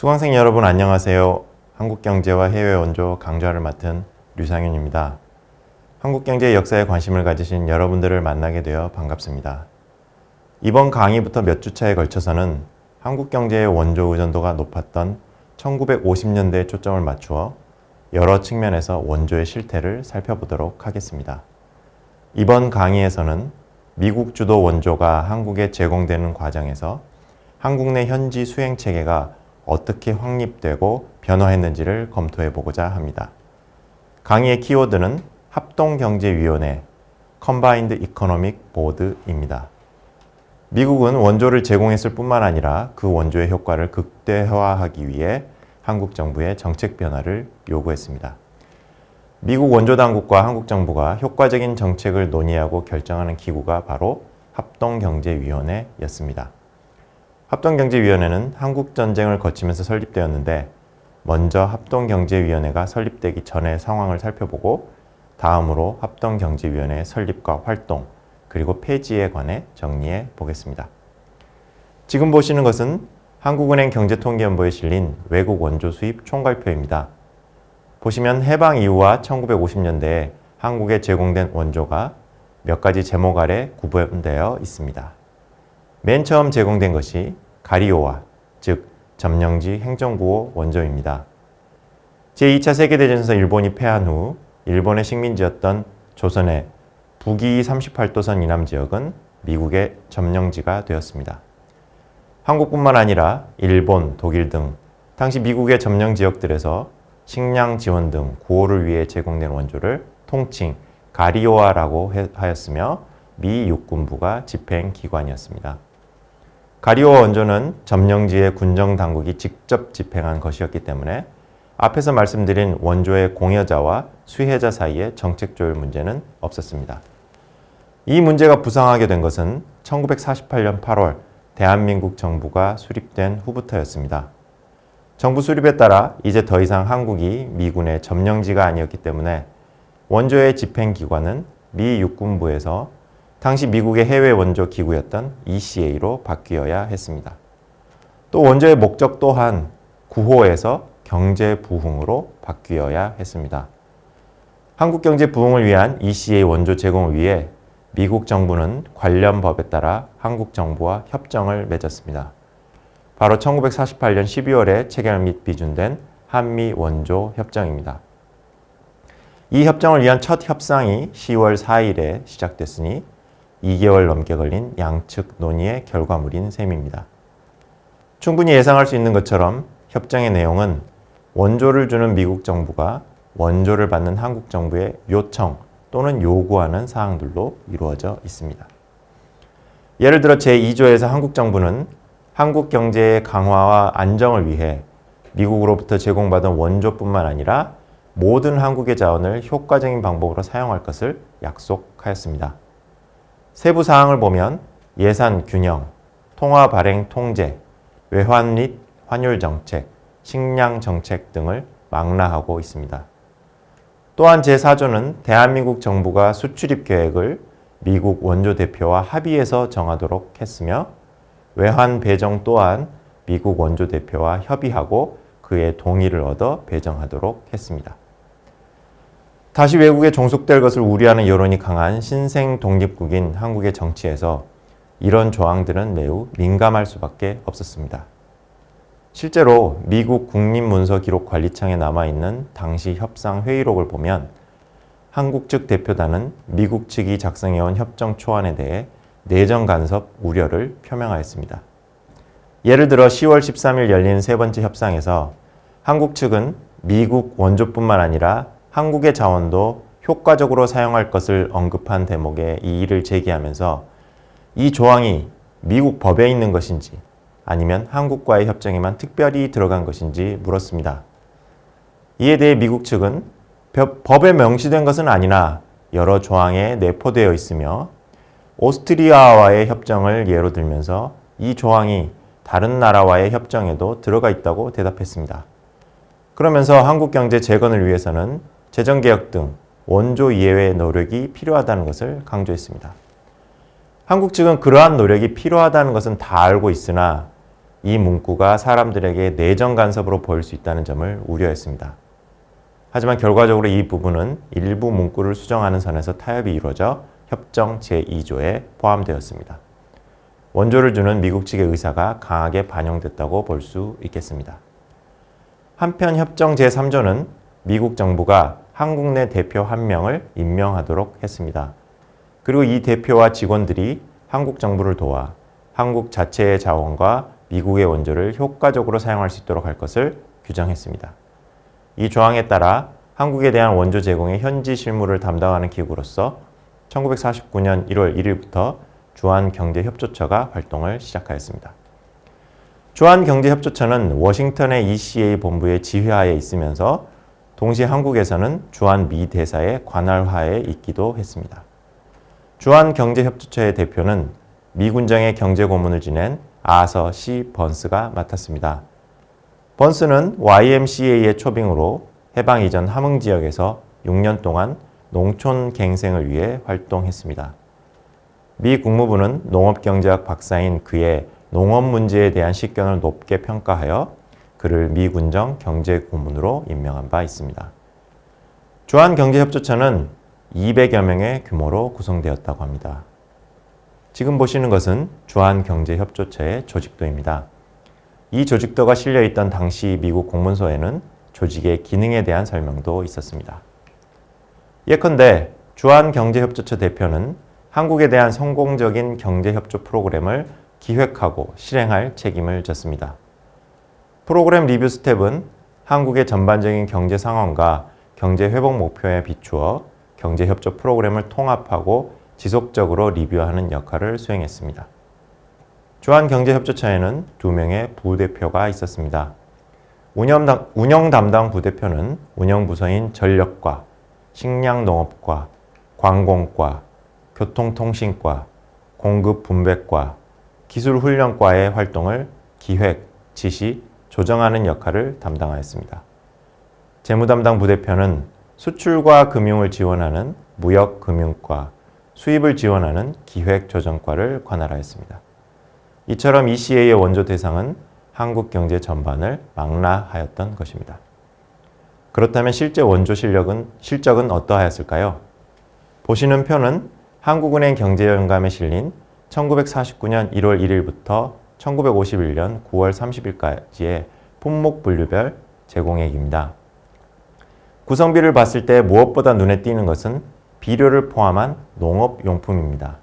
수강생 여러분 안녕하세요. 한국경제와 해외 원조 강좌를 맡은 류상윤입니다. 한국경제의 역사에 관심을 가지신 여러분들을 만나게 되어 반갑습니다. 이번 강의부터 몇 주차에 걸쳐서는 한국경제의 원조 의존도가 높았던 1950년대에 초점을 맞추어 여러 측면에서 원조의 실태를 살펴보도록 하겠습니다. 이번 강의에서는 미국 주도 원조가 한국에 제공되는 과정에서 한국 내 현지 수행 체계가 어떻게 확립되고 변화했는지를 검토해 보고자 합니다. 강의의 키워드는 합동경제위원회 (Combined Economic Board입니다. 미국은 원조를 제공했을 뿐만 아니라 그 원조의 효과를 극대화하기 위해 한국 정부의 정책 변화를 요구했습니다. 미국 원조 당국과 한국 정부가 효과적인 정책을 논의하고 결정하는 기구가 바로 합동경제위원회였습니다. 합동경제위원회는 한국전쟁을 거치면서 설립되었는데 먼저 합동경제위원회가 설립되기 전의 상황을 살펴보고 다음으로 합동경제위원회의 설립과 활동 그리고 폐지에 관해 정리해 보겠습니다. 지금 보시는 것은 한국은행 경제통계연보에 실린 외국 원조 수입 총괄표입니다. 보시면 해방 이후와 1950년대에 한국에 제공된 원조가 몇 가지 제목 아래 구분되어 있습니다. 맨 처음 제공된 것이 가리오와, 즉 점령지 행정구호 원조입니다. 제2차 세계대전에서 일본이 패한 후 일본의 식민지였던 조선의 북위 38도선 이남 지역은 미국의 점령지가 되었습니다. 한국뿐만 아니라 일본, 독일 등 당시 미국의 점령 지역들에서 식량 지원 등 구호를 위해 제공된 원조를 통칭 가리오아라고 하였으며 미 육군부가 집행기관이었습니다. 가리오아 원조는 점령지의 군정당국이 직접 집행한 것이었기 때문에 앞에서 말씀드린 원조의 공여자와 수혜자 사이의 정책 조율 문제는 없었습니다. 이 문제가 부상하게 된 것은 1948년 8월 대한민국 정부가 수립된 후부터였습니다. 정부 수립에 따라 이제 더 이상 한국이 미군의 점령지가 아니었기 때문에 원조의 집행기관은 미 육군부에서 당시 미국의 해외 원조 기구였던 ECA로 바뀌어야 했습니다. 또 원조의 목적 또한 구호에서 경제 부흥으로 바뀌어야 했습니다. 한국 경제 부흥을 위한 ECA 원조 제공을 위해 미국 정부는 관련 법에 따라 한국 정부와 협정을 맺었습니다. 바로 1948년 12월에 체결 및 비준된 한미 원조 협정입니다. 이 협정을 위한 첫 협상이 10월 4일에 시작됐으니 2개월 넘게 걸린 양측 논의의 결과물인 셈입니다. 충분히 예상할 수 있는 것처럼 협정의 내용은 원조를 주는 미국 정부가 원조를 받는 한국 정부의 요청 또는 요구하는 사항들로 이루어져 있습니다. 예를 들어 제2조에서 한국 정부는 한국 경제의 강화와 안정을 위해 미국으로부터 제공받은 원조뿐만 아니라 모든 한국의 자원을 효과적인 방법으로 사용할 것을 약속하였습니다. 세부 사항을 보면 예산 균형, 통화 발행 통제, 외환 및 환율 정책, 식량 정책 등을 망라하고 있습니다. 또한 제4조는 대한민국 정부가 수출입 계획을 미국 원조 대표와 합의해서 정하도록 했으며 외환 배정 또한 미국 원조 대표와 협의하고 그의 동의를 얻어 배정하도록 했습니다. 다시 외국에 종속될 것을 우려하는 여론이 강한 신생 독립국인 한국의 정치에서 이런 조항들은 매우 민감할 수밖에 없었습니다. 실제로 미국 국립문서기록관리청에 남아있는 당시 협상 회의록을 보면 한국 측 대표단은 미국 측이 작성해온 협정 초안에 대해 내정 간섭 우려를 표명하였습니다. 예를 들어 10월 13일 열린 세 번째 협상에서 한국 측은 미국 원조뿐만 아니라 한국의 자원도 효과적으로 사용할 것을 언급한 대목에 이의를 제기하면서 이 조항이 미국 법에 있는 것인지 아니면 한국과의 협정에만 특별히 들어간 것인지 물었습니다. 이에 대해 미국 측은 법에 명시된 것은 아니나 여러 조항에 내포되어 있으며 오스트리아와의 협정을 예로 들면서 이 조항이 다른 나라와의 협정에도 들어가 있다고 대답했습니다. 그러면서 한국 경제 재건을 위해서는 재정개혁 등 원조 이해의 노력이 필요하다는 것을 강조했습니다. 한국 측은 그러한 노력이 필요하다는 것은 다 알고 있으나 이 문구가 사람들에게 내정 간섭으로 보일 수 있다는 점을 우려했습니다. 하지만 결과적으로 이 부분은 일부 문구를 수정하는 선에서 타협이 이루어져 협정 제2조에 포함되었습니다. 원조를 주는 미국 측의 의사가 강하게 반영됐다고 볼 수 있겠습니다. 한편 협정 제3조는 미국 정부가 한국 내 대표 1명을 임명하도록 했습니다. 그리고 이 대표와 직원들이 한국 정부를 도와 한국 자체의 자원과 미국의 원조를 효과적으로 사용할 수 있도록 할 것을 규정했습니다. 이 조항에 따라 한국에 대한 원조 제공의 현지 실무를 담당하는 기구로서 1949년 1월 1일부터 주한경제협조처가 활동을 시작하였습니다. 주한경제협조처는 워싱턴의 ECA 본부의 지휘하에 있으면서 동시에 한국에서는 주한미 대사의 관할하에 있기도 했습니다. 주한경제협조처의 대표는 미 군정의 경제고문을 지낸 아서 C. 번스가 맡았습니다. 번스는 YMCA의 초빙으로 해방 이전 함흥 지역에서 6년 동안 농촌 갱생을 위해 활동했습니다. 미 국무부는 농업경제학 박사인 그의 농업 문제에 대한 식견을 높게 평가하여 그를 미 군정 경제고문으로 임명한 바 있습니다. 주한경제협조처는 200여 명의 규모로 구성되었다고 합니다. 지금 보시는 것은 주한경제협조처의 조직도입니다. 이 조직도가 실려있던 당시 미국 공문서에는 조직의 기능에 대한 설명도 있었습니다. 예컨대 주한경제협조처 대표는 한국에 대한 성공적인 경제협조 프로그램을 기획하고 실행할 책임을 졌습니다. 프로그램 리뷰 스텝은 한국의 전반적인 경제 상황과 경제 회복 목표에 비추어 경제협조 프로그램을 통합하고 지속적으로 리뷰하는 역할을 수행했습니다. 주한경제협조처에는 2명의 부대표가 있었습니다. 운영 담당 부대표는 운영부서인 전력과, 식량농업과, 관공과, 교통통신과, 공급분배과, 기술훈련과의 활동을 기획, 지시, 조정하는 역할을 담당하였습니다. 재무담당 부대표는 수출과 금융을 지원하는 무역금융과, 수입을 지원하는 기획조정과를 관할하였습니다. 이처럼 ECA의 원조 대상은 한국 경제 전반을 망라하였던 것입니다. 그렇다면 실제 원조 실적은 어떠하였을까요? 보시는 표는 한국은행 경제연감에 실린 1949년 1월 1일부터 1951년 9월 30일까지의 품목 분류별 제공액입니다. 구성비를 봤을 때 무엇보다 눈에 띄는 것은 비료를 포함한 농업용품입니다.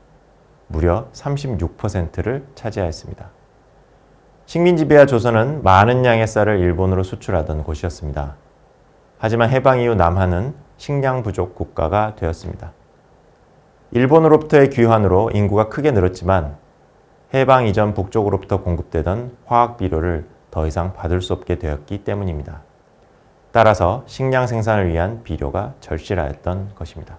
무려 36%를 차지하였습니다. 식민지배와 조선은 많은 양의 쌀을 일본으로 수출하던 곳이었습니다. 하지만 해방 이후 남한은 식량 부족 국가가 되었습니다. 일본으로부터의 귀환으로 인구가 크게 늘었지만 해방 이전 북쪽으로부터 공급되던 화학 비료를 더 이상 받을 수 없게 되었기 때문입니다. 따라서 식량 생산을 위한 비료가 절실하였던 것입니다.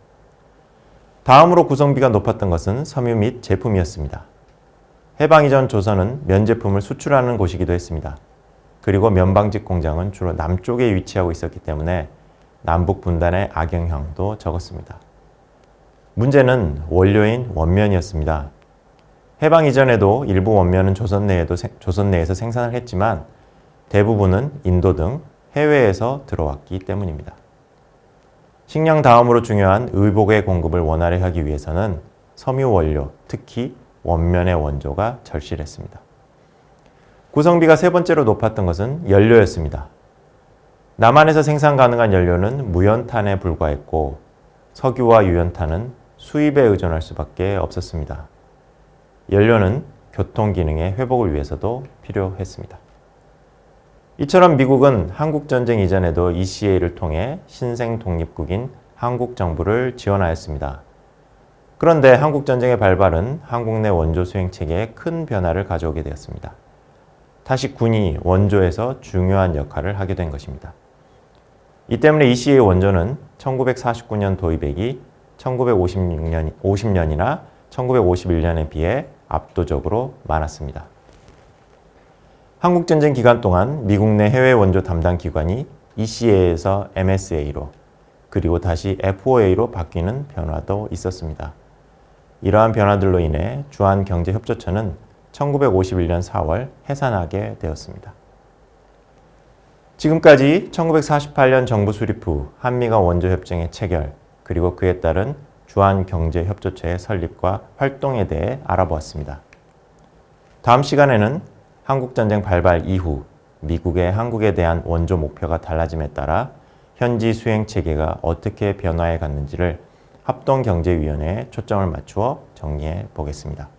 다음으로 구성비가 높았던 것은 섬유 및 제품이었습니다. 해방 이전 조선은 면제품을 수출하는 곳이기도 했습니다. 그리고 면방직 공장은 주로 남쪽에 위치하고 있었기 때문에 남북 분단의 악영향도 적었습니다. 문제는 원료인 원면이었습니다. 해방 이전에도 일부 원면은 조선 내에서 생산을 했지만 대부분은 인도 등 해외에서 들어왔기 때문입니다. 식량 다음으로 중요한 의복의 공급을 원활히 하기 위해서는 섬유 원료, 특히 원면의 원조가 절실했습니다. 구성비가 세 번째로 높았던 것은 연료였습니다. 남한에서 생산 가능한 연료는 무연탄에 불과했고 석유와 유연탄은 수입에 의존할 수밖에 없었습니다. 연료는 교통 기능의 회복을 위해서도 필요했습니다. 이처럼 미국은 한국전쟁 이전에도 ECA를 통해 신생 독립국인 한국 정부를 지원하였습니다. 그런데 한국전쟁의 발발은 한국 내 원조 수행 체계에 큰 변화를 가져오게 되었습니다. 다시 군이 원조에서 중요한 역할을 하게 된 것입니다. 이 때문에 ECA 원조는 1949년 도입액이 1950년이나 1951년에 비해 압도적으로 많았습니다. 한국전쟁 기간 동안 미국 내 해외 원조 담당 기관이 ECA에서 MSA로 그리고 다시 FOA로 바뀌는 변화도 있었습니다. 이러한 변화들로 인해 주한경제협조처는 1951년 4월 해산하게 되었습니다. 지금까지 1948년 정부 수립 후 한미가 원조협정의 체결, 그리고 그에 따른 주한경제협조체의 설립과 활동에 대해 알아보았습니다. 다음 시간에는 한국전쟁 발발 이후 미국의 한국에 대한 원조 목표가 달라짐에 따라 현지 수행 체계가 어떻게 변화해 갔는지를 합동경제위원회에 초점을 맞추어 정리해 보겠습니다.